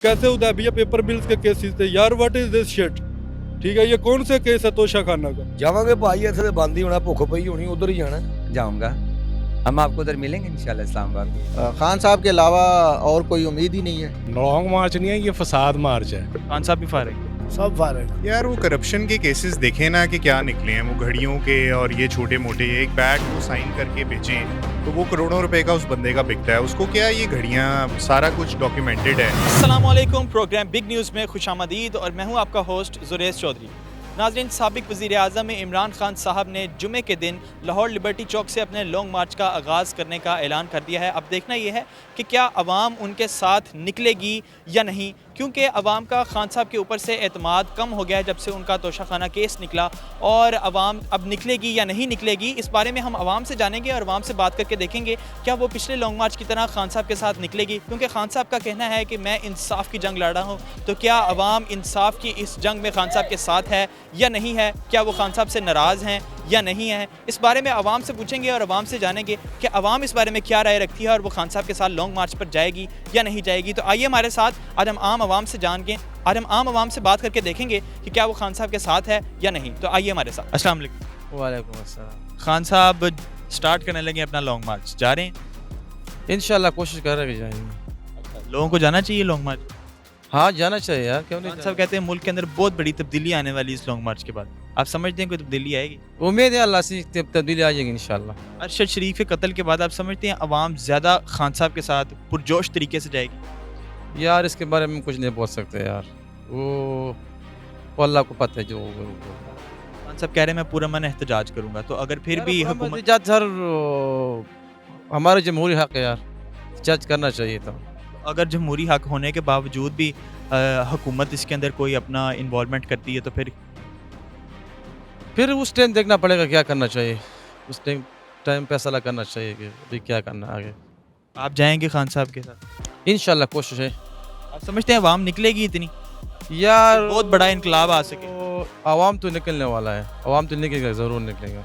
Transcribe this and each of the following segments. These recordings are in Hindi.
कैसे उधर भैया पेपर बिल्स के केसेस थे यार, व्हाट इज दिस शिट। ठीक है, ये कौन से केस है तोशा खाना का? जावांगे भाई, ਇੱਥੇ ਤੇ ਬੰਦ ਹੀ ਹੋਣਾ, ਭੁੱਖ ਪਈ ਹੋਣੀ, ਉਧਰ ही जाना जाऊंगा। हम आपको उधर मिलेंगे इंशाल्लाह इस्लामाबाद। खान साहब के अलावा और कोई उम्मीद ही नहीं है। लॉन्ग मार्च नहीं है, ये फसाद मार्च है। खान साहब भी फारिग। सब फारिग। यार वो करप्शन के केसेस देखे ना कि क्या निकले हैं, वो घड़ियों के और ये छोटे मोटे एक बैग को साइन करके बेचें तो वो करोड़ों रुपए का उस बंदे का बिकता है, उसको क्या ये घड़ियाँ सारा कुछ डॉक्यूमेंटेड है। अस्सलाम वालेकुम, प्रोग्राम बिग न्यूज़ में खुशामदीद और मैं हूं आपका होस्ट जुरेश चौधरी। नाज़रीन, साबिक वज़ीर आज़म इमरान खान साहब ने जुमे के दिन लाहौर लिबर्टी चौक से अपने लॉन्ग मार्च का आगाज़ करने का ऐलान कर दिया है। अब देखना यह है कि क्या अवाम उनके साथ निकलेगी या नहीं, क्योंकि अवाम का खान साहब के ऊपर से एतमाद कम हो गया है जब से उनका तोशाखाना केस निकला। और अवाम अब निकलेगी या नहीं निकलेगी, इस बारे में हम अवाम से जानेंगे और अवाम से बात करके देखेंगे क्या वो पिछले लॉन्ग मार्च की तरह खान साहब के साथ निकलेगी। क्योंकि खान साहब का कहना है कि मैं इंसाफ की जंग लड़ रहा हूँ, तो क्या अवाम इंसाफ की इस जंग में खान साहब के साथ है या नहीं है, क्या वो खान साहब से नाराज़ हैं या नहीं है। इस बारे में अवाम से पूछेंगे और अवाम से जानेंगे कि अवाम इस बारे में क्या राय रखती है और वो खान साहब के साथ लॉन्ग मार्च पर जाएगी या नहीं जाएगी। तो आइए हमारे साथ आज हम आम अवाम से जान के आज हम आम अवाम से बात करके देखेंगे कि क्या वो खान साहब के साथ है या नहीं। तो आइए हमारे साथ। अस्सलाम वालेकुम। वालेकुम अस्सलाम। खान साहब स्टार्ट करने लगे अपना लॉन्ग मार्च, जा रहे हैं? इंशाल्लाह कोशिश कर रहे जाएंगे। लोगों को जाना चाहिए लॉन्ग मार्च? हाँ जाना चाहिए यार, क्यों नहीं। खान साहब कहते हैं मुल्क के अंदर बहुत बड़ी तब्दीली आने वाली इस लॉन्ग मार्च के बाद। आप समझते हैं कोई तब्दीली आएगी? उम्मीद है अल्लाह से तब्दीली आ जाएगी इंशाल्लाह। अरशद शरीफ के कत्ल के बाद आप समझते हैं अवाम ज़्यादा खान साहब के साथ पुरजोश तरीके से जाएगी? यार इसके बारे में कुछ नहीं बोल सकते यार, वो अल्लाह को पता है जो खान साहब कह रहे हैं मैं पूरा मन एहतजाज करूंगा, तो अगर फिर भी हुकूमत सर हमारा जमहूरी हक है यार, जज करना चाहिए था। अगर जमहूरी हक होने के बावजूद भी हुकूमत इसके अंदर कोई अपना इन्वॉल्वमेंट करती है तो फिर उस टाइम देखना पड़ेगा क्या करना चाहिए, उस टाइम फैसला करना चाहिए कि अभी क्या करना आगे। आप जाएंगे खान साहब के साथ? इंशाल्लाह कोशिश है। आप समझते हैं अवाम निकलेगी इतनी यार? बहुत बड़ा इनकलाब आ सके? अवाम तो निकलने वाला है, अवाम तो निकलेगा, ज़रूर निकलेगा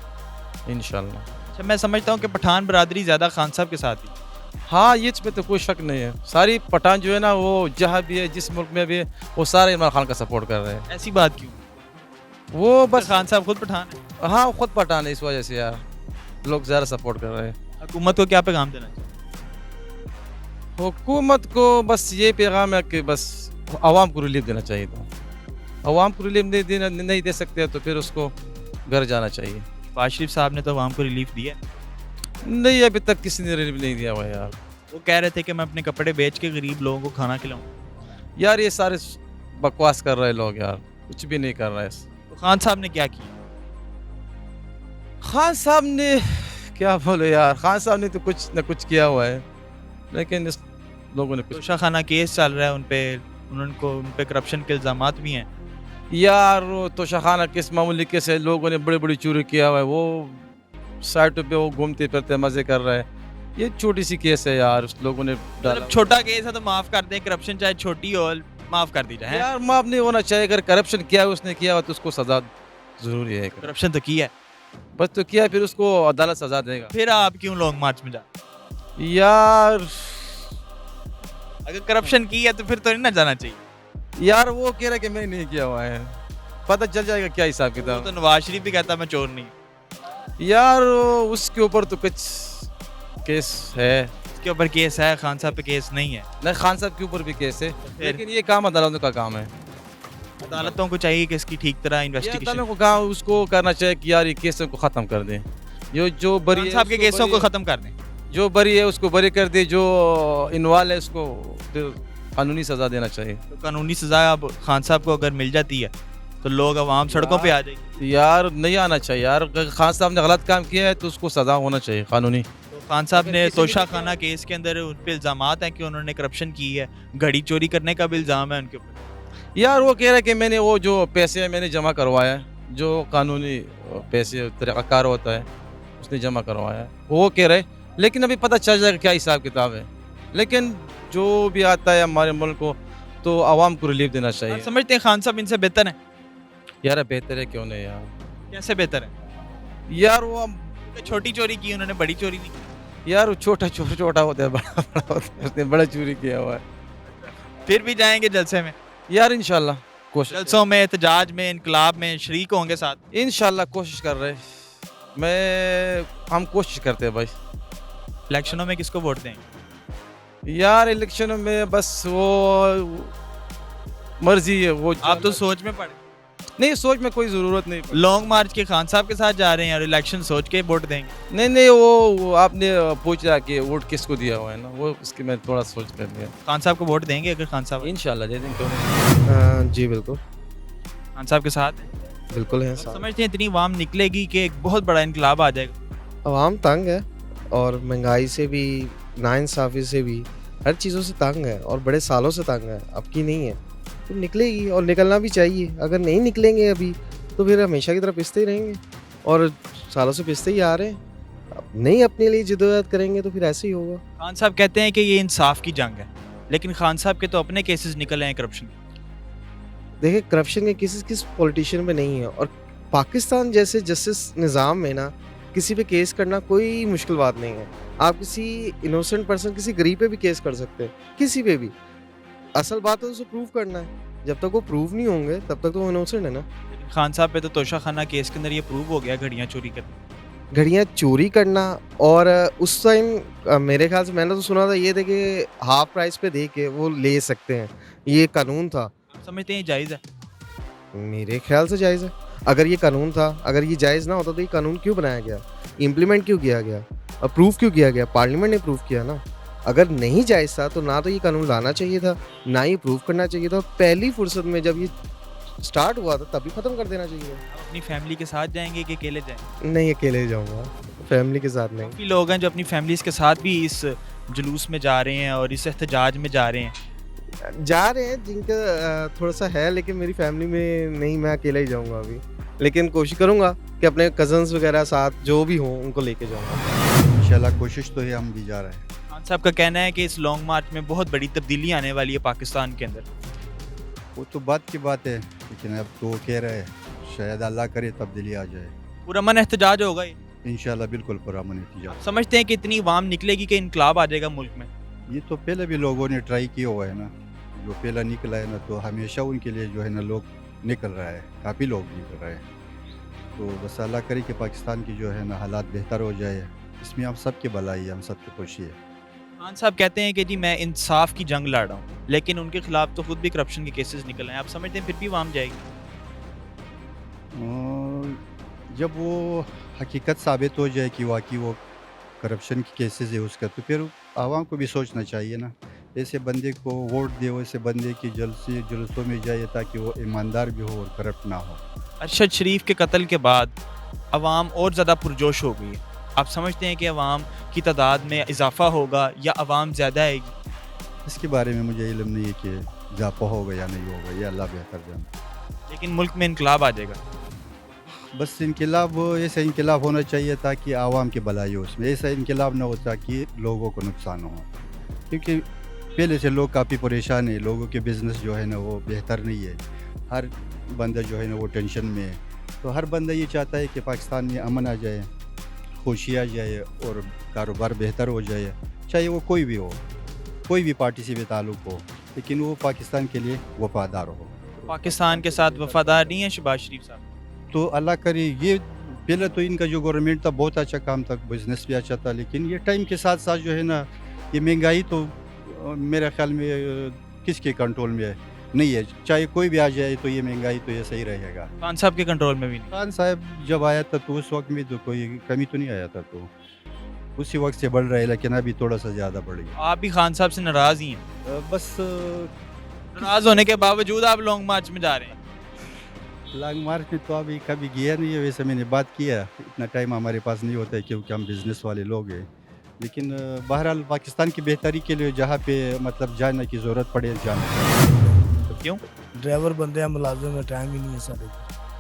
इंशाल्लाह। अच्छा, मैं समझता हूँ कि पठान बरादरी ज़्यादा खान साहब के साथ ही। हाँ, ये इसमें तो कोई शक नहीं है। सारी पठान जो है ना, वो जहाँ भी है, जिस मुल्क में भी है, वो सारे इमरान खान का सपोर्ट कर रहे हैं। ऐसी बात क्यों? वो बस खान साहब खुद पठान है। हाँ, खुद पठान है, इस वजह से यार लोग ज़्यादा सपोर्ट कर रहे हैं। हुकूमत को क्या पैगाम देना चाहिए? हुकूमत को बस ये पैगाम है कि बस आवाम को रिलीफ देना चाहिए था। आवाम को रिलीफ नहीं दे सकते तो फिर उसको घर जाना चाहिए। नवाज शरीफ साहब ने तो अवाम को रिलीफ दिया? नहीं, अभी तक किसी ने रिलीफ नहीं दिया हुआ यार। वो कह रहे थे कि मैं अपने कपड़े बेच के गरीब लोगों को खाना खिलाऊं। यार ये सारे बकवास कर रहे लोग यार, कुछ भी नहीं कर रहे। तो खान साहब ने क्या किया? खान साहब ने क्या बोले यार, खान साहब ने तो कुछ न कुछ किया हुआ है, लेकिन इस लोगों ने कुछ। तोशाखाना केस चल रहा है, उन पे करप्शन के इल्ज़ामात भी हैं यार। तोशाखाना केस मामूली केस है, लोगों ने बड़ी बड़ी चोरी किया हुआ है, वो साइटों पे वो घूमते फिरते मजे कर रहे हैं। ये छोटी सी केस है यार, उस लोगों ने डाला। छोटा केस है तो माफ कर दें, करप्शन चाहे छोटी हो माफ कर दी जाए। यार माफ नहीं होना चाहिए, अगर करप्शन किया है उसने किया हुआ तो उसको सजा जरूरी है। करप्शन तो किया है, बस तो किया, फिर उसको अदालत सजा देगा। फिर आप क्यों लॉन्ग मार्च में जा? यार अगर करप्शन की है तो फिर तो नहीं ना जाना चाहिए। यार वो कह रहा है कि मैं नहीं किया हुआ है, पता चल जाएगा क्या हिसाब किताब। तो नवाज शरीफ भी कहता मैं चोर नहीं। यार उसके ऊपर तो कुछ केस है, उसके ऊपर केस है, खान साहब पे केस नहीं है। नहीं, खान साहब के ऊपर भी केस है, लेकिन ये काम अदालतों का काम है। अदालतों को चाहिए कि इसकी ठीक तरह इन्वेस्टिगेशन को काम उसको करना चाहिए कि यार ये केसों को खत्म कर दें, जो बरी साहब के केसों को खत्म कर दें, जो बरी है उसको बरी कर दे, जो इन्वॉल्व है उसको कानूनी सजा देना चाहिए। तो कानूनी सजा अब खान साहब को अगर मिल जाती है तो लोग आवाम सड़कों पे आ जाएगी। यार नहीं आना चाहिए यार, अगर खान साहब ने गलत काम किया है तो उसको सजा होना चाहिए कानूनी। तो खान साहब ने तोशाखाना केस के अंदर उन पे इल्जामात हैं कि उन्होंने करप्शन की है, घड़ी चोरी करने का भी इल्जाम है उनके ऊपर। यार वो कह रहा है कि मैंने वो जो पैसे मैंने जमा करवाया, जो कानूनी पैसे तरीक़ाकार होता है उसने जमा करवाया, वो कह रहे, लेकिन अभी पता चल जाएगा क्या हिसाब किताब है। लेकिन जो भी आता है हमारे मुल्क को तो आवाम को रिलीफ देना चाहिए। समझते हैं खान साहब इनसे बेहतर है? यार बेहतर है, क्यों नहीं यार। कैसे बेहतर है? यार वो छोटी चोरी की, उन्होंने बड़ी चोरी नहीं की। यार छोटा होता है, बड़ा होता है, उसने बड़ा चोरी किया हुआ है। फिर भी जाएंगे जलसे में? यार इंशाल्लाह कोशिश, जलसों में, एहतजाज में, इनकलाब में शरीक होंगे साथ? इंशाल्लाह कोशिश कर रहे हैं। हम कोशिश करते हैं भाई। इलेक्शनों में किसको वोट देंगे? यार इलेक्शन में बस वो मर्जी है, वो आप तो सोच में पड़े। नहीं, सोच में कोई ज़रूरत नहीं। लॉन्ग मार्च के खान साहब के साथ जा रहे हैं और इलेक्शन सोच के वोट देंगे? नहीं, वो आपने पूछा कि वोट किसको दिया हुआ है ना, वो उसकी मैं थोड़ा सोच कर लिया। खान साहब को वोट देंगे अगर खान साहब? इंशाल्लाह दे देंगे तो। जी बिल्कुल, खान साहब के साथ हैं? बिल्कुल है। आप समझते हैं इतनी आवाम निकलेगी कि एक बहुत बड़ा इनकलाब आ जाएगा? आवाम तंग है और महंगाई से भी, नाइंसाफ़ी से भी, हर चीज़ों से तंग है और बड़े सालों से तंग है, अब की नहीं है। तो निकलेगी और निकलना भी चाहिए। अगर नहीं निकलेंगे अभी तो फिर हमेशा की तरह पिसते ही रहेंगे और सालों से पिसते ही आ रहे हैं। अब नहीं अपने लिए जिद्दोजहद करेंगे तो फिर ऐसे ही होगा। खान साहब कहते हैं कि ये इंसाफ की जंग है, लेकिन खान साहब के तो अपने केसेस निकल रहे हैं करप्शन के। देखिए, करप्शन के केसेस किस पॉलिटिशियन में नहीं है, और पाकिस्तान जैसे जस्टिस निज़ाम में ना किसी पे केस करना कोई मुश्किल बात नहीं है। आप किसी इनोसेंट पर्सन, किसी गरीब पे भी केस कर सकते हैं, किसी पे भी। असल बात है उसे प्रूव करना है। जब तक वो प्रूव नहीं होंगे तब तक तो वो इनोसेंट है ना। लेकिन खान साहब पे तो तोशा खाना केस के अंदर ये प्रूव हो गया, घड़ियां चोरी करना। घड़ियाँ चोरी करना, और उस टाइम मेरे ख्याल से मैंने तो सुना था ये थे कि हाफ प्राइस पे दे के वो ले सकते हैं, ये कानून था। आप समझते हैं ये जायज़ है? मेरे ख्याल से जायज़ है। अगर ये कानून था, अगर ये जायज़ ना होता तो ये कानून क्यों बनाया गया, इम्प्लीमेंट क्यों किया गया, अप्रूव क्यों किया गया? पार्लियामेंट ने अप्रूव किया ना। अगर नहीं जायज़ था तो ना तो ये कानून लाना चाहिए था, ना ही अप्रूव करना चाहिए था। पहली फुर्सत में जब ये स्टार्ट हुआ था तभी ख़त्म कर देना चाहिए। आप अपनी फैमिली के साथ जाएंगे कि अकेले जाएंगे? नहीं, अकेले ही जाऊँगा, फैमिली के साथ नहीं। काफ़ी लोग हैं जो अपनी फैमिलीज के साथ भी इस जुलूस में जा रहे हैं और इस एहतजाज में जा रहे हैं। जा रहे हैं जिनका थोड़ा सा है, लेकिन मेरी फैमिली में नहीं, मैं अकेला ही जाऊंगा अभी। लेकिन कोशिश करूंगा कि अपने कजन्स वगैरह साथ जो भी हों उनको लेके जाऊंगा। इंशाल्लाह कोशिश तो है, हम भी जा रहे हैं। खान साहब का कहना है कि इस लॉन्ग मार्च में बहुत बड़ी तब्दीली आने वाली है पाकिस्तान के अंदर। वो तो बात की बात है, लेकिन अब तो वो कह रहे हैं शायद अल्लाह करे तब्दीली आ जाए। पुरअमन एहतजाज होगा ये? इंशाल्लाह बिल्कुल पुरअमन एहतजाज। समझते हैं कि इतनी आवाम निकलेगी कि इनकलाब आ जाएगा मुल्क में? ये तो पहले भी लोगों ने ट्राई किया हुआ है ना, जो पहला निकला है ना, तो हमेशा उनके लिए जो है ना लोग निकल रहा है, काफ़ी लोग निकल रहे हैं। तो बस अल्लाह करे कि पाकिस्तान की जो है ना हालात बेहतर हो जाए, इसमें हम सब की भलाई है, हम सब की खुशी है। खान साहब कहते हैं कि जी मैं इंसाफ की जंग लड़ रहा हूँ, लेकिन उनके खिलाफ तो खुद भी करप्शन के केसेस निकल रहे हैं। आप समझते हैं फिर भी आवाम जाएगी? और जब वो हकीकत साबित हो जाए कि वाकई वो करप्शन की केसेस है उसका, तो फिर आवाम को भी सोचना चाहिए ना। ऐसे बंदे को वोट दे, ऐसे बंदे की जुलूसों में जाए ताकि वो ईमानदार भी हो और करप्ट ना हो। अरशद शरीफ के कत्ल के बाद अवाम और ज़्यादा पुरजोश हो गई है। आप समझते हैं कि अवाम की तादाद में इजाफा होगा या अवाम ज़्यादा आएगी? इसके बारे में मुझे इल्म नहीं है कि इजाफा होगा या नहीं होगा, ये अल्लाह बेहतर जानता। लेकिन मुल्क में इनकलाब आ जाएगा। बस इनकलाब, ऐसा इनकलाब होना चाहिए ताकि आवाम की भलाई हो उसमें। ऐसा इनकलाब ना हो ताकि लोगों को नुकसान हो, क्योंकि पहले से लोग काफ़ी परेशान है, लोगों के बिज़नेस जो है ना वो बेहतर नहीं है, हर बंदा जो है ना वो टेंशन में है। तो हर बंदा ये चाहता है कि पाकिस्तान में अमन आ जाए, खुशी आ जाए और कारोबार बेहतर हो जाए, चाहे वो कोई भी हो, कोई भी पार्टी से भी ताल्लुक़ हो, लेकिन वो पाकिस्तान के लिए वफादार हो। पाकिस्तान के साथ वफादार नहीं है शहबाज शरीफ साहब? तो अल्लाह करे, ये पहले तो इनका जो गवर्नमेंट था बहुत अच्छा काम था, बिज़नेस भी अच्छा था, लेकिन ये टाइम के साथ साथ जो है ना ये महंगाई तो मेरे ख्याल में किसके कंट्रोल में है, नहीं है। चाहे कोई भी आ जाए तो ये महंगाई तो ये सही रहेगा। खान साहब के कंट्रोल में भी नहीं? खान साहब जब आया था तो उस वक्त में तो कोई कमी तो नहीं आया था, तो उसी वक्त से बढ़ रहा है, लेकिन अभी थोड़ा सा ज़्यादा बढ़ गया। आप भी खान साहब से नाराज़ ही हैं? बस नाराज़ होने के बावजूद आप लॉन्ग मार्च में जा रहे हैं? लॉन्ग मार्च में तो अभी कभी गया नहीं है, वैसे मैंने बात किया, इतना टाइम हमारे पास नहीं होता है क्योंकि हम बिज़नेस वाले लोग हैं। लेकिन बहरहाल पाकिस्तान की बेहतरी के लिए जहाँ पे मतलब जाने की ज़रूरत पड़े जाना। तो क्यों? ड्राइवर बंदे हैं, मुलाजिम है, टाइम ही नहीं है सारे।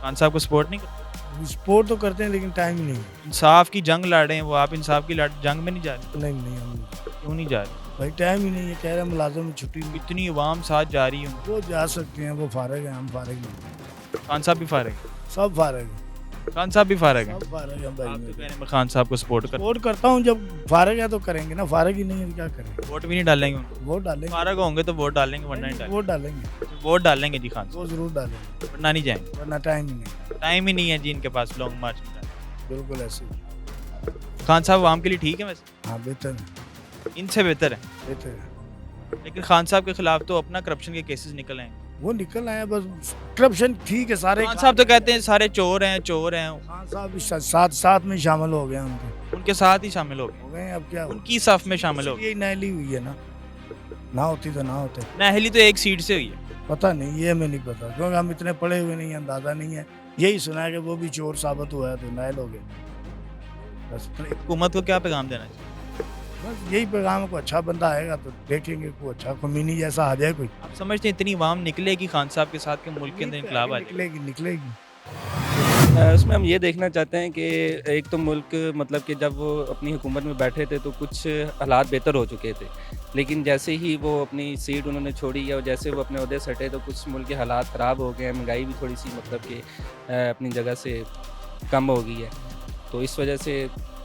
खान साहब को सपोर्ट नहीं करते? सपोर्ट तो करते हैं लेकिन टाइम ही नहीं है। इंसाफ की जंग लड़ रहे हैं वो, आप इंसाफ की जंग में नहीं जा रहे? नहीं नहीं, हम नहीं। क्यों नहीं जा रहे? भाई टाइम ही नहीं है, कह रहे हैं मुलाजिम छुट्टी। इतनी अवाम साथ जा रही है। वो जा सकते हैं, वो फारग हैं, हम फारग नहीं। खान साहब भी फारग हैं? सब फारग हैं। खान साहब भी फारग हैं। सब फारग हैं भाई आप तो मेरे। कह रहे हैं मैं खान साहब को सपोर्ट कर, वोट करता हूँ, जब फारग है तो करेंगे ना, फारग ही नहीं है तो क्या करेंगे। वोट भी नहीं डालेंगे उनको। वोट डालेंगे, फारग होंगे तो वोट डालेंगे, वरना नहीं डालेंगे। वोट डालेंगे, वोट डालेंगे जी खान साहब, वो जरूर डालेंगे, वरना नहीं जाएंगे। वरना टाइम ही नहीं। टाइम ही नहीं है जी इनके पास लॉन्ग मार्च में। बिल्कुल ऐसे ही। खान साहब आवाम के लिए ठीक है वैसे, हाँ बेहतर है, इनसे बेहतर है। बेहतर है। लेकिन खान साहब के खिलाफ तो अपना करप्शन के केसेस निकल आए हैं। वो निकल आए बस, करप्शन ठीक है सारे। खान साहब तो कहते हैं सारे चोर हैं, चोर हैं, खान साहब भी साथ में शामिल हो गए, उनके उनके साथ ही शामिल हो गए, हो गए, अब क्या उनकी सफ में शामिल हो गए। यही नहली हुई है ना होती तो ना होते। नहली तो एक सीट से हुई है। पता नहीं, ये हमें नहीं पता, क्योंकि हम इतने पढ़े हुए नहीं हैं, अंदाजा नहीं है। यही सुना है कि वो भी चोर साबित हुआ है तो नायल हो गए। बस हुकूमत को क्या पैगाम देना चाहिए? बस यही पैगाम, को अच्छा बंदा आएगा तो देखेंगे, कोई अच्छा कमीनी जैसा आ जाए कोई। आप समझते हैं इतनी आवाम निकलेगी खान साहब के साथ के मुल्क के अंदर इनकलाब आ जाए? निकलेगी निकलेगी। उसमें हम ये देखना चाहते हैं कि एक तो मुल्क मतलब कि जब वो अपनी हुकूमत में बैठे थे तो कुछ हालात बेहतर हो चुके थे, लेकिन जैसे ही वो अपनी सीट उन्होंने छोड़ी या जैसे वो अपने अहदे सटे तो कुछ मुल्क के हालात ख़राब हो गए हैं, महंगाई भी थोड़ी सी मतलब कि अपनी जगह से कम हो गई है, तो इस वजह से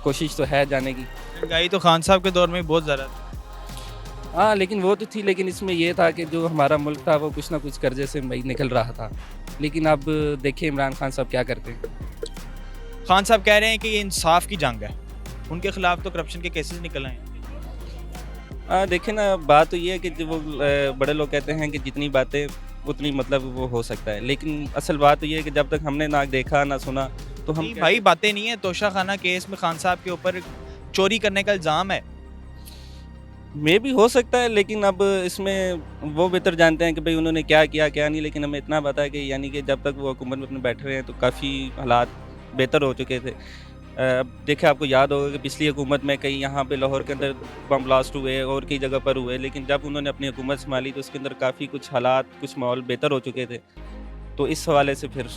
कोशिश तो है जाने की। महंगाई तो खान साहब के दौर में भी बहुत ज़्यादा थी। हाँ लेकिन वो तो थी, लेकिन इसमें ये था कि जो हमारा मुल्क था वो कुछ ना कुछ कर्जे से निकल रहा था, लेकिन अब देखिए इमरान खान साहब क्या करते हैं। खान साहब कह रहे हैं कि ये इंसाफ की जंग है, उनके खिलाफ तो करप्शन के केसेस निकल आए हैं। देखिए ना, बात तो ये है कि जो वो बड़े लोग कहते हैं कि जितनी बातें उतनी मतलब वो हो सकता है, लेकिन असल बात तो ये है कि जब तक हमने ना देखा ना सुना तो हम नहीं भाई बातें नहीं है। तोशा खाना केस में खान साहब के ऊपर चोरी करने का इल्ज़ाम है। मे भी हो सकता है, लेकिन अब इसमें वो बेहतर जानते हैं कि भाई उन्होंने क्या किया क्या नहीं, लेकिन हमें इतना पता है कि यानी कि जब तक वो हुकूमत में अपने बैठे रहे हैं तो काफ़ी हालात बेहतर हो चुके थे। अब देखिए आपको याद होगा कि पिछली हुकूमत में कई यहाँ पे लाहौर के अंदर बम ब्लास्ट हुए और कई जगह पर हुए, लेकिन जब उन्होंने अपनी हुकूमत संभाली तो उसके अंदर काफ़ी कुछ हालात कुछ माहौल बेहतर हो चुके थे, तो इस हवाले से फिर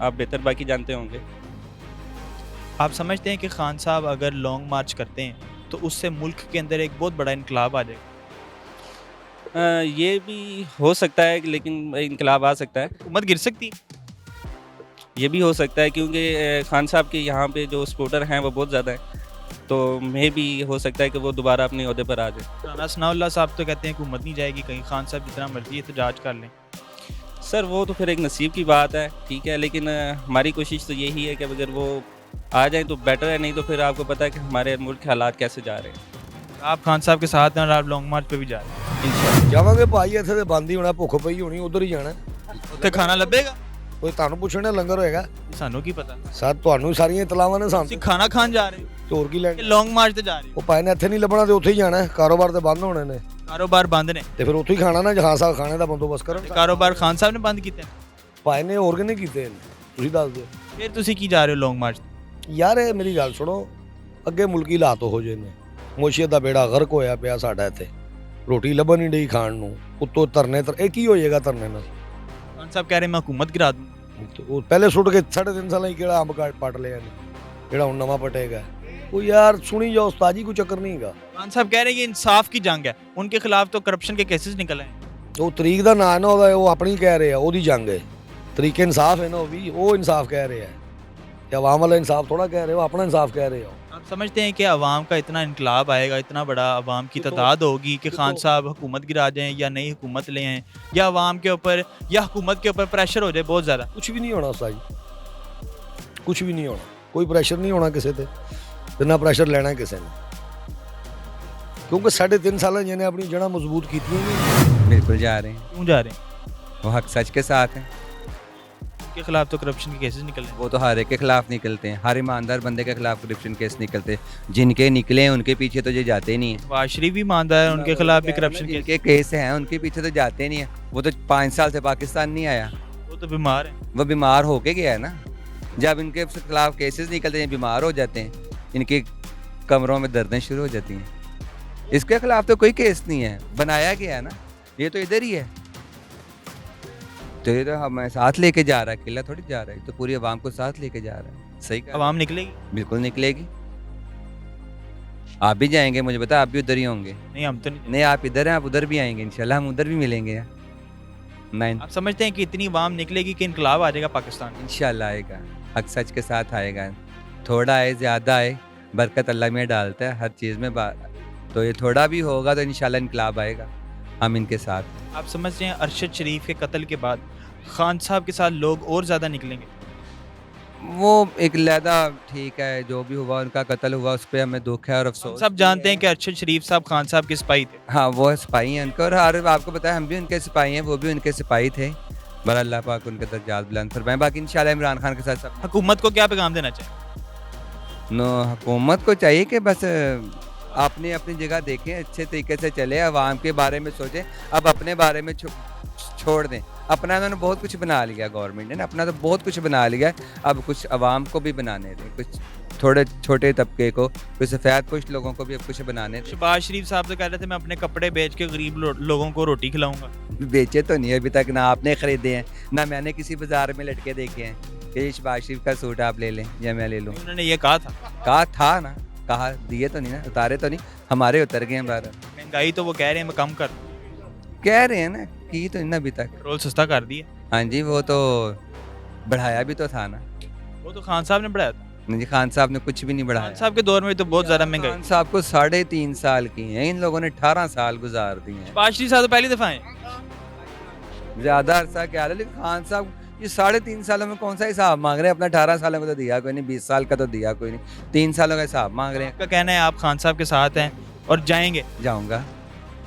आप बेहतर बाकी जानते होंगे। आप समझते हैं कि खान साहब अगर लॉन्ग मार्च करते हैं तो उससे मुल्क के अंदर एक बहुत बड़ा इनकलाब आ जाएगा? ये भी हो सकता है, लेकिन इनकलाब आ सकता है, हुकूमत गिर सकती है। ये भी हो सकता है क्योंकि खान साहब के यहाँ पे जो सपोर्टर हैं वो बहुत ज़्यादा हैं, तो मे भी हो सकता है कि वो दोबारा अपने ओहदे पर आ जाए। राना सनाउल्लाह साहब तो कहते हैं हुकूमत नहीं जाएगी कहीं, खान साहब जितना मर्जी एहतजाज कर लें। सर वो तो फिर एक नसीब की बात है, ठीक है, लेकिन हमारी कोशिश तो यही है कि अगर वो आ जाए तो बेटर है, नहीं तो फिर आपको पता है कि हमारे मुल्क के हालात कैसे जा रहे हैं। आप खान साहब के साथ हैं और आप लॉन्ग मार्च पे भी जा रहे हैं। इंशाल्लाह ਜਾਵਾਂਗੇ ਭਾਈ, ਇੱਥੇ ਤੇ ਬੰਦ ਹੀ ਹੋਣਾ, ਭੁੱਖ ਪਈ ਹੋਣੀ, ਉਧਰ ਹੀ ਜਾਣਾ। ਉੱਥੇ ਖਾਣਾ ਲੱਭੇਗਾ? ਕੋਈ ਤੁਹਾਨੂੰ ਪੁੱਛਣਾ ਲੰਗਰ ਹੋਏਗਾ? ਸਾਨੂੰ ਕੀ ਪਤਾ, ਸਰ ਤੁਹਾਨੂੰ ਸਾਰੀਆਂ ਇਤਲਾਵਾਂ ਨੇ ਤੁਸੀਂ ਸਾਨੂੰ, ਖਾਣਾ ਖਾਣ ਜਾ ਰਹੇ ਹੋ ਤੇ ਹੋਰ ਕੀ ਕਿ ਲੈਣਾ। ਲੌਂਗ ਮਾਰਚ ਤੇ ਜਾ ਰਹੇ ਹੋ? ਉਹ ਭਾਈ ਨੇ ਇੱਥੇ ਨਹੀਂ ਲੱਭਣਾ ਤੇ ਉੱਥੇ ਹੀ ਜਾਣਾ, ਕਾਰੋਬਾਰ ਤੇ ਬੰਦ ਹੋਣੇ ਨੇ, ਕਾਰੋਬਾਰ ਬੰਦ ਨੇ ਤੇ ਫਿਰ ਉੱਥੇ ਹੀ ਖਾਣਾ ਨਾ, ਜਹਾਂ ਸਾਹਿਬ ਖਾਣੇ ਦਾ ਬੰਦੋਬਸਤ ਕਰਨ। ਕਾਰੋਬਾਰ ਖਾਨ ਸਾਹਿਬ ਨੇ ਬੰਦ ਕੀਤੇ ਨੇ, ਭਾਈ ਨੇ ਆਰਗੇਨਿਕ ਕੀਤੇ ਨੇ, ਤੁਸੀਂ ਦੱਸ ਦਿਓ ਫਿਰ ਤੁਸੀਂ ਕੀ ਜਾ ਰਹੇ ਹੋ ਲੌਂਗ ਮਾਰਚ? ਯਾਰ। ਇਹ ਮੇਰੀ ਗੱਲ ਸੁਣੋ, ਅੱਗੇ ਮੁਲਕੀ ਹਾਲਾਤ ਹੋ ਜੇ ਨੇ, ਮੋਸ਼ੀਅਤ ਦਾ ਬੇੜਾ ਗਰਕ ਹੋਇਆ ਪਿਆ ਸਾਡਾ ਇੱਥੇ, ਰੋਟੀ ਲੱਭਣ ਨਹੀਂ ਡਈ ਖਾਣ ਨੂੰ, ਉੱਤੋਂ ਧਰਨੇ ਇਹ ਕੀ ਹੋ ਜਾਏਗਾ ਧਰਨੇ ਨਾਲ? ਖਾਨ ਸਾਹਿਬ ਕਹਿ ਰਹੇ ਮੈਂ ਹਕੂਮਤ ਗਿਰਾ ਦੂੰ। ਉਹ ਪਹਿਲੇ ਸੁੱਟ ਕੇ 3.5 ਸਾਲਾਂ ਹੀ ਕਿਹੜਾ ਅੰਬ ਕਾਟ ਪੱਟ ਲਿਆ ਨੇ, ਜਿਹੜਾ ਹੁਣ ਨਵਾਂ ਪਟੇਗਾ। ਉਹ ਯਾਰ ਸੁਣੀ ਜਾਓ ਉਸਤਾਦ जी, कोई चक्कर नहीं ਹੈਗਾ। खान साहब कह रहे हैं ये इंसाफ की जंग है, उनके खिलाफ तो करप्शन के केसेस निकल आए हैं। ਉਹ ਤਰੀਕ ਦਾ ਨਾਂ ਨਾ ਉਹਦਾ, ਉਹ ਆਪਣੀ ਕਹਿ ਰਹੇ ਆ, ਉਹਦੀ ਜੰਗ ਹੈ। ਤਰੀਕੇ ਇਨਸਾਫ ਹੈ ਨਾ, ਉਹ ਵੀ ਉਹ ਇਨਸਾਫ ਕਹਿ ਰਹੇ ਆ, ਕਿ ਆਵਾਮ ਵਾਲਾ ਇਨਸਾਫ ਥੋੜਾ ਕਹਿ ਰਹੇ ਹੋ, ਆਪਣਾ ਇਨਸਾਫ ਕਹਿ ਰਹੇ ਹੋ। आप समझते हैं कि अवाम का इतना इनकलाब आएगा, इतना बड़ा अवाम की तादाद होगी कि खान साहब हुकूमत गिरा जाएं या नई हुकूमत ले आएँ, या अवाम के ऊपर या हुकूमत के ऊपर प्रेशर हो जाए बहुत ज़्यादा? कुछ भी नहीं होना उस्ताद जी, कुछ भी नहीं होना, कोई प्रेशर नहीं होना ਕਿਸੇ ਤੇ, ਤੇ ਨਾ ਪ੍ਰੈਸ਼ਰ ਲੈਣਾ ਕਿਸੇ ਨੇ, ਕਿਉਂਕਿ 3.5 ਸਾਲਾਂ ਜਿਹਨੇ ਆਪਣੀ ਜੜ੍ਹਾਂ ਮਜ਼ਬੂਤ ਕੀਤੀਆਂ ਨੇ। बिल्कुल जा रहे हैं, क्यों जा रहे हैं? वो हक सच के साथ हैं। उनके खिलाफ तो करप्शन के केसेस निकल रहे हैं। वो तो हर एक के खिलाफ निकलते हैं, हर ईमानदार बंदे के खिलाफ करप्शन केस निकलते हैं, जिनके निकले हैं उनके पीछे तो ये जाते नहीं हैं। वाशरी भी ईमानदार है, उनके खिलाफ भी करप्शन के, जिनके केस हैं उनके पीछे तो जाते नहीं हैं। वो तो 5 साल से पाकिस्तान नहीं आया, वो तो बीमार है। वो बीमार होके गया है ना। जब इनके खिलाफ केसेस निकलते हैं बीमार हो जाते हैं, इनके कमरों में दर्दें शुरू हो जाती हैं। इसके खिलाफ तो कोई केस नहीं है, बनाया गया है ना, ये तो इधर ही है, तो ये तो हमें साथ लेके जा रहा है, अकेला थोड़ी जा रहा है, तो पूरी आवाम को साथ लेके जा रहा है। सही कहा, अवाम निकलेगी? बिल्कुल निकलेगी। आप भी जाएंगे, मुझे पता आप भी उधर ही होंगे। नहीं हम तो नहीं। नहीं आप इधर हैं, आप उधर भी आएंगे इंशाल्लाह, हम उधर भी मिलेंगे। आप समझते हैं कि इतनी अवाम निकलेगी कि इनकलाब आ जाएगा पाकिस्तान? इंशाल्लाह आएगा। हक सच के साथ आएगा। थोड़ा आए ज़्यादा आए, बरकत अल्लाह में डालता है हर चीज़ में। तो ये थोड़ा भी होगा तो इंशाल्लाह इनकलाब आएगा, हम इनके साथ हैं। आप समझते हैं अरशद शरीफ के कत्ल के बाद खान साहब के साथ लोग और ज़्यादा निकलेंगे? वो एक लहदा ठीक है, जो भी हुआ उनका कत्ल हुआ उस पर हमें दुख है और हम अफसोस। सब जानते हैं कि अरशद शरीफ साहब खान साहब के सिपाही थे। हाँ, वो सिपाही हैं उनके, और आपको पता है हम भी उनके सिपाही हैं, वो भी उनके सिपाही थे। बड़ा अल्लाह पाक उनके दर्जात बुलंद फरमाए। बाकी इंशाल्लाह इमरान खान के साथ सब हुकूमत को क्या पैगाम देना चाहिए? हुकूमत को चाहिए कि बस अपनी अपनी जगह देखें, अच्छे तरीके से चले, आवाम के बारे में सोचें, अब अपने बारे में छोड़ दें। अपना उन्होंने बहुत कुछ बना लिया, गवर्नमेंट ने अपना तो बहुत कुछ बना लिया, अब कुछ आवाम को भी बनाने दें, कुछ थोड़े छोटे तबके को, कुछ सफ़ेद कुछ लोगों को भी अब कुछ बनाने दें। शहबाज शरीफ साहब तो कह रहे थे मैं अपने कपड़े बेच के गरीब लोगों को रोटी खिलाऊंगा। बेचे तो नहीं अभी तक, ना आपने ख़रीदे हैं ना मैंने किसी बाजार में लटके देखे हैं कि ये शहबाज शरीफ का सूट आप ले लें या मैं ले लूँ। उन्होंने ये कहा था ना, कहा दिए तो नहीं ना, उतारे तो नहीं, हमारे उतर गए हैं बाहर। महंगाई तो वो कह रहे हैं मैं कम कर, कह रहे हैं ना, की तो नहीं अभी तक। पेट्रोल सस्ता कर दिया। हाँ जी, वो तो बढ़ाया भी तो था ना। वो तो खान साहब ने बढ़ाया था। नहीं जी, खान साहब ने कुछ भी नहीं बढ़ाया। खान साहब के दौर में तो बहुत ज़्यादा महंगाई। खान साहब को 3.5 साल की हैं, इन लोगों ने 18 साल गुजार दिए हैं। शहबाज शरीफ साहब तो पहली दफ़ा हैं। ज़्यादा अरसा क्या है, लेकिन खान साहब ये 3.5 सालों में कौन सा हिसाब मांग रहे हैं? अपना 18 सालों का तो दिया कोई नहीं, 20 साल का तो दिया कोई नहीं, 3 सालों का हिसाब मांग रहे हैं। आपका कहना है आप खान साहब के साथ हैं और जाएंगे? जाऊँगा,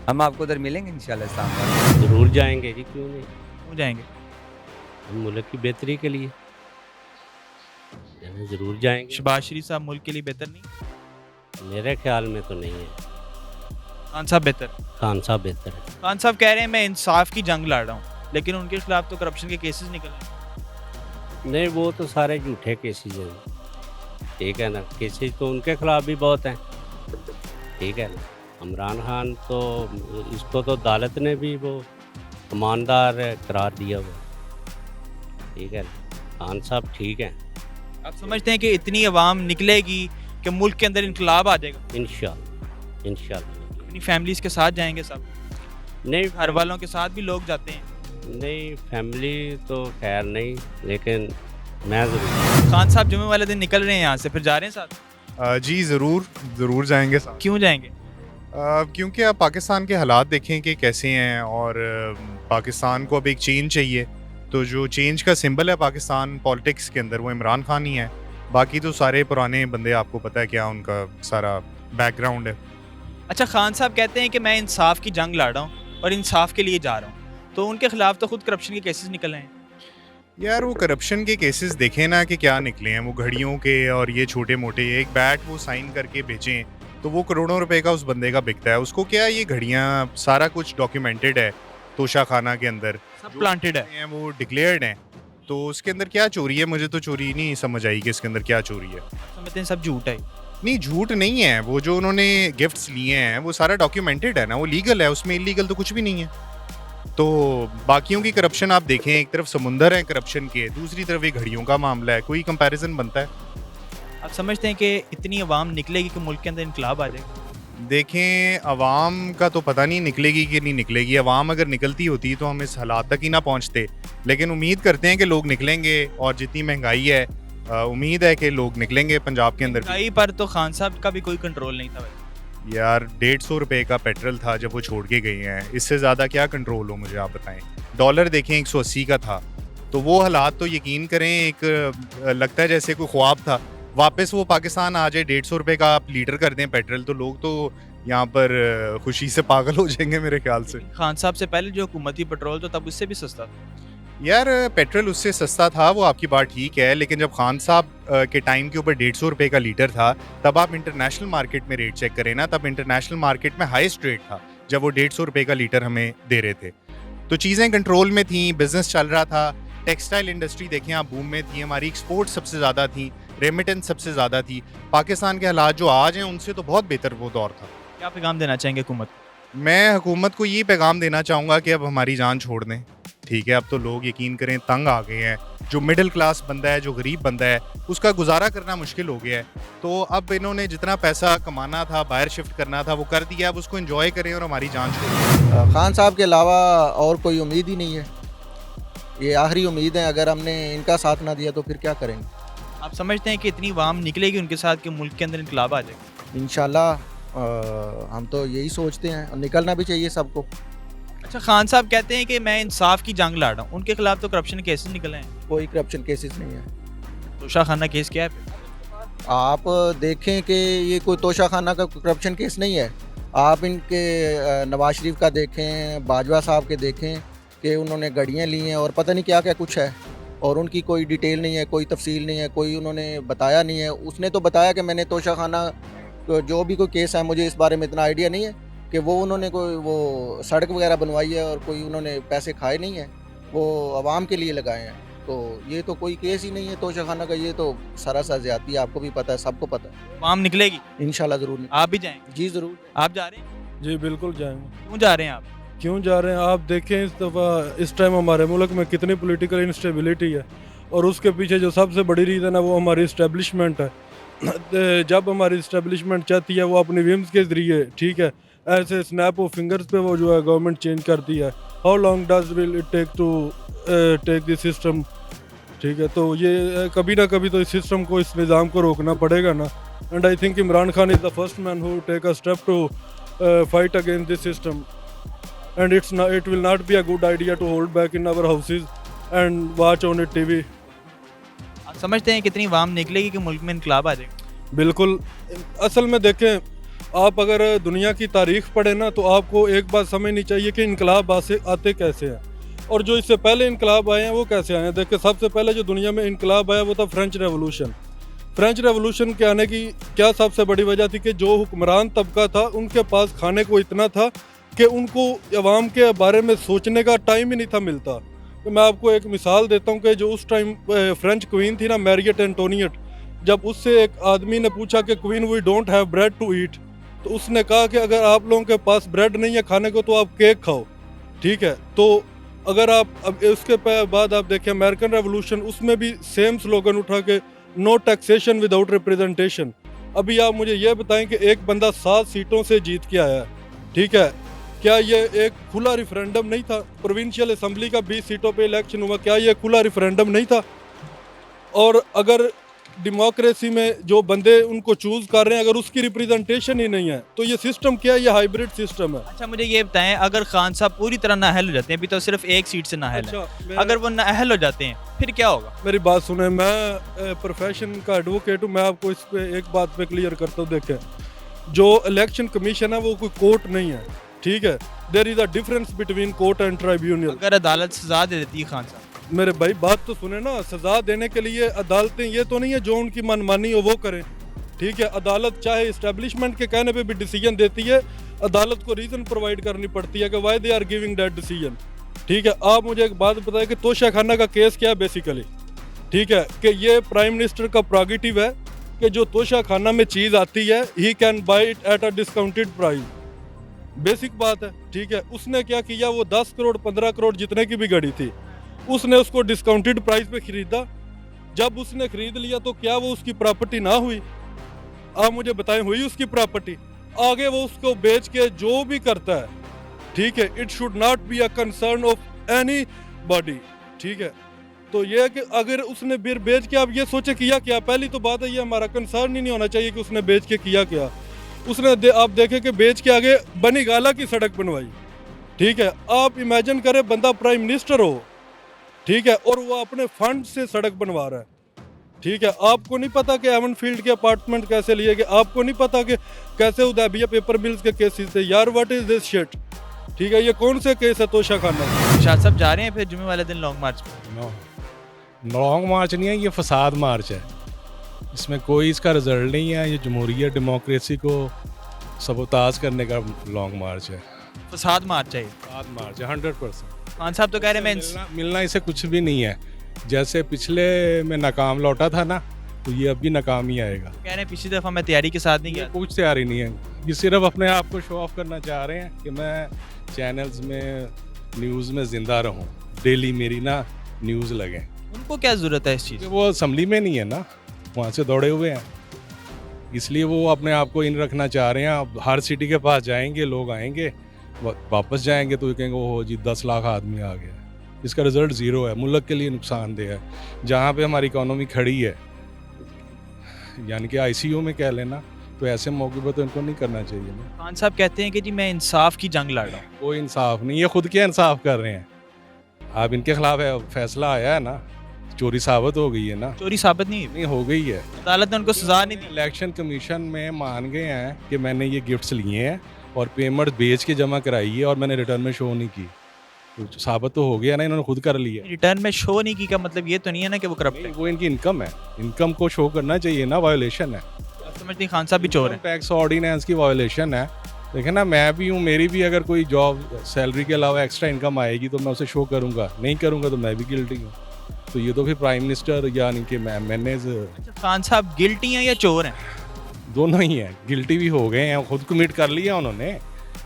हम आपको उधर मिलेंगे इंशाल्लाह इस्लामाबाद। ज़रूर जाएंगे जी, क्यों नहीं, क्यों जाएंगे? मुल्क की बेहतरी के लिए ज़रूर जाएंगे। शहबाज शरीफ साहब मुल्क के लिए बेहतर नहीं? मेरे ख्याल में तो नहीं है। खान साहब बेहतर? खान साहब बेहतर है। खान साहब कह रहे हैं मैं इंसाफ की जंग लड़ रहा हूँ, लेकिन उनके खिलाफ तो करप्शन के केसेस निकल रहे हैं। नहीं, वो तो सारे झूठे केसेस हैं, ठीक है ना। केसेस तो उनके खिलाफ भी बहुत हैं, ठीक है ना। इमरान खान तो इसको तो अदालत ने भी वो ईमानदार करार दिया हुआ, ठीक है ना। खान साहब ठीक हैं। आप समझते हैं कि इतनी आवाम निकलेगी कि मुल्क के अंदर इनकलाब आ जाएगा? इंशाल्लाह अपनी फैमिलीज के साथ जाएंगे सब? नहीं, घर वालों के साथ भी लोग जाते हैं। नहीं, फैमिली तो खैर नहीं, लेकिन मैं ज़रूर। खान साहब जुमे वाले दिन निकल रहे हैं यहाँ से, फिर जा रहे हैं साथ? जी ज़रूर जाएंगे साथ। क्यों जाएंगे? क्योंकि आप पाकिस्तान के हालात देखें कि कैसे हैं, और पाकिस्तान को अब एक चेंज चाहिए। तो जो चेंज का सिंबल है पाकिस्तान पॉलिटिक्स के अंदर, वो इमरान खान ही है। बाकी तो सारे पुराने बंदे, आपको पता है क्या उनका सारा बैकग्राउंड है। अच्छा, खान साहब कहते हैं कि मैं इंसाफ की जंग लड़ रहा हूँ और इंसाफ के लिए जा रहा हूँ, तो उनके खिलाफ तो खुद करप्शन के केसेस निकल रहे हैं। यार वो करप्शन के केसेस देखें ना कि क्या निकले हैं, वो घड़ियों के और ये छोटे मोटे, एक बैट वो साइन करके बेचें तो वो करोड़ों रुपए का उस बंदे का बिकता है। उसको क्या, ये घड़ियाँ सारा कुछ डॉक्यूमेंटेड है तोशा खाना के अंदर, सब प्लांटेड है, वो डिक्लेयर्ड हैं। तो उसके अंदर क्या चोरी है? मुझे तो चोरी नहीं समझ आई कि इसके अंदर क्या चोरी है। समझते हैं सब झूठ है। नहीं, झूठ नहीं है। वो जो उन्होंने गिफ्ट्स लिए हैं वो सारा डॉक्यूमेंटेड है ना, वो लीगल है, उसमें इलीगल तो कुछ भी नहीं है। तो बाकियों की करप्शन आप देखें, एक तरफ समुंदर है करप्शन के, दूसरी तरफ ये घड़ियों का मामला है, कोई कंपैरिजन बनता है? आप समझते हैं कि इतनी आवाम निकलेगी कि मुल्क के अंदर इनकलाब आ जाएगा? देखें, अवाम का तो पता नहीं निकलेगी कि नहीं निकलेगी। अवाम अगर निकलती होती तो हम इस हालात तक ही ना पहुंचते, लेकिन उम्मीद करते हैं कि लोग निकलेंगे। और जितनी महंगाई है, उम्मीद है कि लोग निकलेंगे पंजाब के अंदर। महंगाई पर तो खान साहब का भी कोई कंट्रोल नहीं था यार। 150 रुपए का पेट्रोल था जब वो छोड़ के गए हैं, इससे ज़्यादा क्या कंट्रोल हो, मुझे आप बताएं। डॉलर देखें 180 का था, तो वो हालात तो यकीन करें, एक लगता है जैसे कोई ख्वाब था। वापस वो पाकिस्तान आ जाए, 150 रुपए का आप लीटर कर दें पेट्रोल, तो लोग तो यहाँ पर खुशी से पागल हो जाएंगे मेरे ख्याल से। खान साहब से पहले जो हुकूमती पेट्रोल तो तब उससे भी सस्ता था। यार पेट्रोल उससे सस्ता था, वो आपकी बात ठीक है, लेकिन जब खान साहब के टाइम के ऊपर 150 रुपए का लीटर था, तब आप इंटरनेशनल मार्केट में रेट चेक करें ना, तब इंटरनेशनल मार्केट में हाईएस्ट रेट था जब वो 150 रुपए का लीटर हमें दे रहे थे। तो चीज़ें कंट्रोल में थी, बिजनेस चल रहा था। टेक्सटाइल इंडस्ट्री देखें आप, बूम में थी, हमारी एक्सपोर्ट सबसे ज़्यादा थी, रेमिटेंस सबसे ज़्यादा थी। पाकिस्तान के हालात जो आज हैं उनसे तो बहुत बेहतर वो दौर था। क्या पैगाम देना चाहेंगे हुकूमत? मैं हुकूमत को ये पैगाम देना चाहूँगा कि अब हमारी जान छोड़ दें, ठीक है। अब तो लोग यकीन करें तंग आ गए हैं। जो मिडिल क्लास बंदा है, जो गरीब बंदा है, उसका गुजारा करना मुश्किल हो गया है। तो अब इन्होंने जितना पैसा कमाना था, बाहर शिफ्ट करना था, वो कर दिया। अब उसको एंजॉय करें और हमारी जान छोड़ें। खान साहब के अलावा और कोई उम्मीद ही नहीं है, ये आखिरी उम्मीद है। अगर हमने इनका साथ ना दिया तो फिर क्या करेंगे? आप समझते हैं कि इतनी वाम निकलेगी उनके साथ कि मुल्क के अंदर इनकलाब आ जाएगा? इंशाल्लाह हम तो यही सोचते हैं और निकलना भी चाहिए सबको। अच्छा, खान साहब कहते हैं कि मैं इंसाफ की जंग लड़ रहा हूँ, उनके खिलाफ तो करप्शन केसेस निकले हैं। कोई करप्शन केसेस नहीं है। तोशाखाना केस क्या है? आप देखें कि ये कोई तोशाखाना का करप्शन केस नहीं है। आप इनके नवाज शरीफ का देखें, बाजवा साहब के देखें कि उन्होंने गाड़ियाँ ली हैं और पता नहीं क्या क्या कुछ है, और उनकी कोई डिटेल नहीं है, कोई तफसील नहीं है, कोई उन्होंने बताया नहीं है। उसने तो बताया कि मैंने तोशाखाना जो भी कोई केस है, मुझे इस बारे में इतना आइडिया नहीं है कि वो उन्होंने कोई वो सड़क वगैरह बनवाई है और कोई उन्होंने पैसे खाए नहीं हैं, वो आवाम के लिए लगाए हैं। तो ये तो कोई केस ही नहीं है तोशाखाना का, ये तो सरासर ज़्यादती है, आपको भी पता है, सबको पता है। वाम निकलेगी इंशाल्लाह ज़रूर। आप भी जाएंगे? जी ज़रूर। आप जा रहे हैं? जी बिल्कुल जाएंगे। क्यों जा रहे हैं आप? क्यों जा रहे हैं आप देखें, इस दफ़ा इस टाइम हमारे मुल्क में कितनी पॉलिटिकल इंस्टेबिलिटी है, और उसके पीछे जो सबसे बड़ी रीज़न है वो हमारी इस्टेब्लिशमेंट है। जब हमारी इस्टेब्लिशमेंट चाहती है वो अपनी विम्स के ज़रिए, ठीक है, ऐसे स्नैप ऑफ फिंगर्स पे वो जो है गवर्नमेंट चेंज करती है। How long does will it take to take this system, ठीक है। तो ये कभी ना कभी तो इस सिस्टम को, इस निज़ाम को रोकना पड़ेगा ना। And I think Imran Khan is the first man who take a step to fight against this system, and it will not be a good idea to hold back in our houses and watch on it TV. आप समझते हैं कितनी वाम निकलेगी कि मुल्क में इनकलाब आ जाएगा? बिल्कुल। असल में देखें, आप अगर दुनिया की तारीख पढ़ें ना, तो आपको एक बात समझनी चाहिए कि इनकलाब आते कैसे हैं, और जो इससे पहले इनकलाब आए हैं वो कैसे आए हैं। देखिए, सबसे पहले जो दुनिया में इनकलाब आया वो था फ्रेंच रेवोल्यूशन। फ्रेंच रेवोल्यूशन के आने की क्या सबसे बड़ी वजह थी कि जो हुक्मरान तबका था उनके पास खाने को इतना था कि उनको अवाम के बारे में सोचने का टाइम ही नहीं था मिलता। तो मैं आपको एक मिसाल देता हूँ कि जो उस टाइम फ्रेंच क्वीन थी ना, मैरियट एंटोनियट, जब उससे एक आदमी ने पूछा कि queen we don't have bread to eat, तो उसने कहा कि अगर आप लोगों के पास ब्रेड नहीं है खाने को तो आप केक खाओ, ठीक है। तो अगर आप अब उसके बाद आप देखें अमेरिकन रेवोल्यूशन, उसमें भी सेम स्लोगन उठा के नो टैक्सेशन विदाउट रिप्रेजेंटेशन। अभी आप मुझे ये बताएं कि एक बंदा 7 सीटों से जीत के आया है, ठीक है, क्या ये एक खुला रिफरेंडम नहीं था? प्रोविंशियल असेंबली का 20 सीटों पे इलेक्शन हुआ, क्या ये खुला रिफरेंडम नहीं था? और अगर डेमोक्रेसी में जो बंदे उनको चूज कर रहे हैं, अगर उसकी रिप्रेजेंटेशन ही नहीं है, तो ये सिस्टम क्या है? ये हाइब्रिड सिस्टम है। अच्छा, मुझे ये बताएं, अगर खान साहब पूरी तरह नाअहल हो जाते हैं, अभी तो सिर्फ एक सीट से नाअहल है, अगर वो नाअहल हो जाते हैं फिर क्या होगा? मेरी बात सुने, मैं प्रोफेशन का एडवोकेट हूँ, मैं आपको इस पे एक बात पे क्लियर करता हूँ। देखें, जो इलेक्शन कमीशन है वो कोई कोर्ट नहीं है, ठीक है। There is a difference between court and tribunal. अगर अदालत सजा दे देती है खान साहब, मेरे भाई बात तो सुने ना, सजा देने के लिए अदालतें ये तो नहीं है जो उनकी मनमानी हो वो करें, ठीक है। अदालत चाहे इस्टेब्लिशमेंट के कहने पे भी डिसीजन देती है, अदालत को रीज़न प्रोवाइड करनी पड़ती है कि why they are giving that decision, ठीक है। आप मुझे एक बात बताएं कि तोशाखाना का केस क्या है बेसिकली, ठीक है, कि ये प्राइम मिनिस्टर का प्रोगेटिव है कि जो तोशाखाना में चीज़ आती है he can buy it at a discounted price. Basic बात है, ठीक है। उसने क्या किया, वो 10 करोड़ 15 करोड़ जितने की भी गाड़ी थी, उसने उसको डिस्काउंटेड प्राइस पे खरीदा। जब उसने खरीद लिया तो क्या वो उसकी प्रॉपर्टी ना हुई? आप मुझे बताएं, हुई उसकी प्रॉपर्टी? आगे वो उसको बेच के जो भी करता है, ठीक है, it should not be a concern of any body, ठीक है। तो ये है कि अगर उसने फिर बेच के, आप ये सोचे किया क्या? पहली तो बात है, ये हमारा कंसर्न ही नहीं होना चाहिए कि उसने बेच के किया क्या। उसने आप देखें कि बेच के आगे बनी गाला की सड़क बनवाई, ठीक है। आप इमेजिन करें बंदा प्राइम मिनिस्टर हो, ठीक है, और वो अपने फंड से सड़क बनवा रहा है, ठीक है। आपको नहीं पता कि एवन फील्ड के अपार्टमेंट कैसे लिए गए, आपको नहीं पता कि कैसे उदैबिया पेपर मिल्स के केसेस थे। यार व्हाट इज दिस शिट, ठीक है। ये कौन से केस है तोशाखाना? शाह साहब जा रहे हैं फिर जुमे वाले दिन लॉन्ग मार्च पे? लॉन्ग मार्च नहीं है, ये फसाद मार्च है। इसमें कोई इसका रिजल्ट नहीं है। ये जमहूरियत डेमोक्रेसी को सबोताज करने का लॉन्ग मार्च है, फसाद मार्च है। फसाद मार्च है 100%। खान साहब तो कह रहे हैं मिलना इसे कुछ भी नहीं है। जैसे पिछले में नाकाम लौटा था ना, तो ये अब भी नाकाम ही आएगा। कह रहे हैं पिछली दफ़ा मैं तैयारी के साथ नहीं गया। कुछ तैयारी नहीं है, ये सिर्फ अपने आप को शो ऑफ करना चाह रहे हैं कि मैं चैनल्स में न्यूज़ में ज़िंदा रहूं, डेली मेरी ना न्यूज़ लगे। उनको क्या ज़रूरत है इस चीज़? वो असम्बली में नहीं है ना, वहाँ से दौड़े हुए हैं, इसलिए वो अपने आप को इन रखना चाह रहे हैं। अब हर सिटी के पास जाएंगे, लोग आएंगे, वापस जाएंगे तो ये कहेंगे ओहो जी 10 लाख आदमी आ गया। इसका रिजल्ट ज़ीरो है, मुल्क के लिए नुकसानदेह है। जहाँ पे हमारी इकोनॉमी खड़ी है यानी कि आईसीयू में कह लेना, तो ऐसे मौके पर तो इनको नहीं करना चाहिए ना। खान साहब कहते हैं कि जी मैं इंसाफ की जंग लड़ रहा हूँ। कोई इंसाफ नहीं, ये खुद क्या इंसाफ कर रहे हैं। अब इनके खिलाफ है फैसला आया है ना, चोरी साबित हो गई है ना। चोरी साबित नहीं हो गई है, अदालत ने उनको सजा नहीं दी। इलेक्शन कमीशन में मान गए हैं कि मैंने ये गिफ्ट्स लिए हैं और पेमेंट बेच के जमा कराई है और मैंने रिटर्न में शो नहीं की, तो साबित तो हो गया ना, इन्होंने खुद कर लिया। रिटर्न में शो नहीं की का मतलब ये तो नहीं है ना कि वो करप्ट है। वो इनकी इनकम है, इनकम को शो करना चाहिए ना, वायोलेशन है। समझती खान साहब भी चोर हैं। टैक्स ऑर्डिनेंस की वायोलेशन है। देखें ना, मैं भी हूँ, मेरी भी अगर कोई जॉब सैलरी के अलावा एक्स्ट्रा इनकम आएगी तो मैं उसे शो करूँगा, नहीं करूँगा तो मैं भी गिल्टी हूँ। तो ये तो फिर प्राइम मिनिस्टर यानी कि मैंने खान साहब गिल्टी हैं या चोर हैं? दोनों ही हैं, गिल्टी भी हो गए हैं, खुद कमिट कर लिया उन्होंने।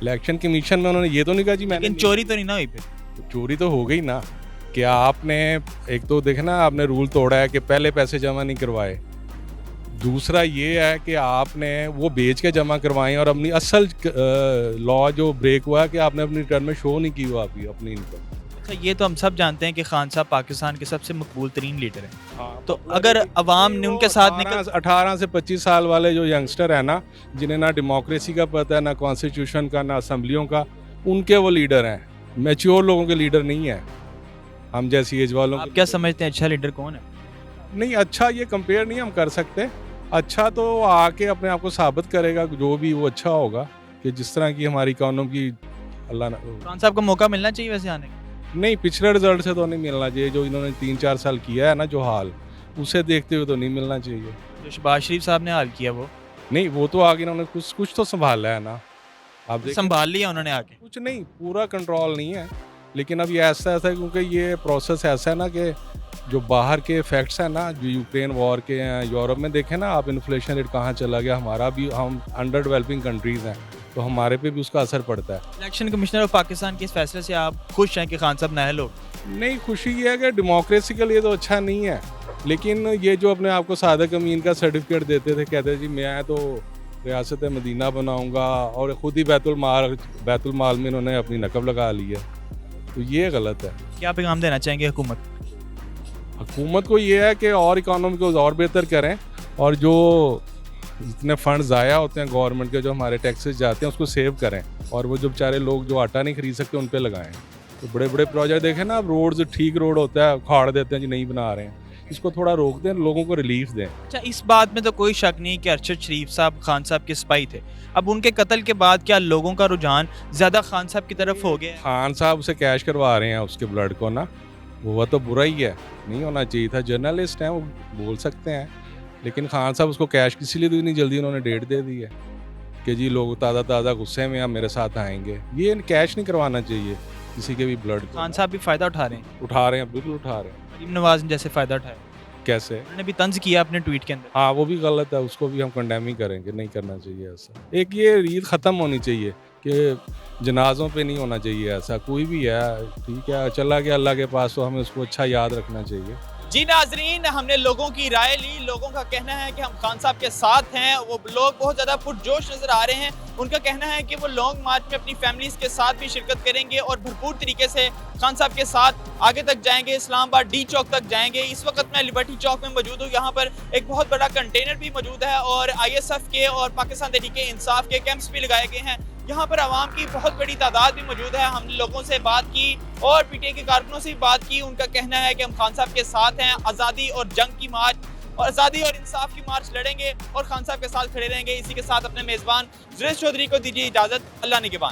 इलेक्शन कमीशन में उन्होंने ये तो नहीं कहा जी मैंने, चोरी तो नहीं ना हुई। फिर चोरी तो हो गई ना। कि आपने एक तो देखना, आपने रूल तोड़ा है कि पहले पैसे जमा नहीं करवाए। दूसरा ये है कि आपने वो बेच के जमा करवाएं और अपनी असल लॉ जो ब्रेक हुआ है कि आपने अपनी रिटर्न में शो नहीं की हुआ अपनी इनकम। अच्छा, ये तो हम सब जानते हैं कि खान साहब पाकिस्तान के सबसे मकबूल तरीन लीडर हैं। तो अगर अवाम ने उनके साथ 18 से 25 साल वाले जो यंगस्टर है ना, जिन्हें ना डेमोक्रेसी का पता है, ना कॉन्स्टिट्यूशन का, ना असम्बलियों का, उनके वो लीडर हैं। मैच्योर लोगों के लीडर नहीं है, हम जैसी एज वालों। आप क्या समझते हैं अच्छा लीडर कौन है? नहीं, अच्छा ये कंपेयर नहीं हम कर सकते। अच्छा तो आके अपने आप को साबित करेगा, जो भी वो अच्छा होगा, कि जिस तरह की हमारी इकोनॉमी अल्लाह ना। खान साहब को मौका मिलना चाहिए वैसे आने का? नहीं, पिछले रिजल्ट से तो नहीं मिलना चाहिए। जो इन्होंने 3-4 साल किया है ना, जो हाल, उसे देखते हुए तो नहीं मिलना चाहिए। जो शहबाज शरीफ साहब ने हाल किया वो नहीं, वो तो आगे इन्होंने कुछ तो संभाला है ना। आप संभाल लिया उन्होंने आगे, कुछ नहीं, पूरा कंट्रोल नहीं है। लेकिन अब ये ऐसा है क्योंकि ये प्रोसेस ऐसा है ना कि जो बाहर के फैक्ट्स हैं ना, जो यूक्रेन वॉर के हैं, यूरोप में देखें ना आप, इन्फ्लेशन रेट कहाँ चला गया। हमारा भी, हम अंडर डेवलपिंग कंट्रीज़ हैं, तो हमारे पे भी उसका असर पड़ता है। इलेक्शन कमिश्नर ऑफ पाकिस्तान के इस फैसले से आप खुश हैं कि खान साहब नाअहल हो? नहीं, खुशी ये है कि डेमोक्रेसी के लिए तो अच्छा नहीं है, लेकिन ये जो अपने आप को सादक अमीन का सर्टिफिकेट देते थे, कहते जी मैं तो रियासत मदीना बनाऊंगा, और ख़ुद ही बैतुल माल में इन्होंने अपनी नकब लगा ली है, तो ये गलत है। क्या पैगाम देना चाहेंगे हुकूमत को? ये है कि और इकानमी को और बेहतर करें, और जो जितने फंड ज़ाया होते हैं गवर्नमेंट के, जो हमारे टैक्सेस जाते हैं, उसको सेव करें, और वो जो बेचारे लोग जो आटा नहीं खरीद सकते उन पे लगाएं। तो बड़े बड़े प्रोजेक्ट देखें ना, अब रोड्स, ठीक रोड होता है, उखाड़ देते हैं जी, नहीं बना रहे हैं, इसको थोड़ा रोक दें, लोगों को रिलीफ दें। अच्छा, इस बात में तो कोई शक नहीं कि अरशद शरीफ साहब खान साहब के स्पाई थे। अब उनके कत्ल के बाद क्या लोगों का रुझान ज़्यादा खान साहब की तरफ हो गया? खान साहब उसे कैश करवा रहे हैं उसके ब्लड को ना, वो तो बुरा ही है, नहीं होना चाहिए था। जर्नलिस्ट हैं, वो बोल सकते हैं, लेकिन खान साहब उसको कैश इसीलिए तो इतनी जल्दी उन्होंने डेट दे दी है कि जी लोग ताज़ा गुस्से में अब मेरे साथ आएंगे। ये कैश नहीं करवाना चाहिए किसी के भी ब्लड। खान साहब भी फ़ायदा उठा रहे हैं, बिल्कुल उठा रहे हैं। मरीम नवाज ने जैसे फ़ायदा उठाया, कैसे? उन्होंने भी तंज किया अपने ट्वीट के अंदर। हाँ, वो भी गलत है, उसको भी हम कंडेम ही करेंगे, नहीं करना चाहिए ऐसा। एक ये रीत ख़त्म होनी चाहिए कि जनाजों पे नहीं होना चाहिए ऐसा, कोई भी है, ठीक है, चला गया अल्लाह के पास, तो हमें उसको अच्छा याद रखना चाहिए। जी नाजरीन, हमने लोगों की राय ली। लोगों का कहना है कि हम खान साहब के साथ हैं। वो लोग बहुत ज़्यादा पुरजोश नज़र आ रहे हैं। उनका कहना है कि वो लॉन्ग मार्च में अपनी फैमिलीज़ के साथ भी शिरकत करेंगे और भरपूर तरीके से खान साहब के साथ आगे तक जाएंगे, इस्लामाबाद डी चौक तक जाएंगे। इस वक्त मैं लिबर्टी चौक में मौजूद हूँ। यहाँ पर एक बहुत बड़ा कंटेनर भी मौजूद है और ISF के और पाकिस्तान तहरीक इंसाफ के कैंप्स भी लगाए गए हैं। यहाँ पर आवाम की बहुत बड़ी तादाद भी मौजूद है। हमने लोगों से बात की और PTI के कारकुनों से भी बात की। उनका कहना है कि हम खान साहब के साथ हैं, आज़ादी और जंग की मार्च और आज़ादी और इंसाफ की मार्च लड़ेंगे और खान साहब के साथ खड़े रहेंगे। इसी के साथ अपने मेज़बान जुरैश चौधरी को दीजिए इजाज़त। अल्लाह निगहबान।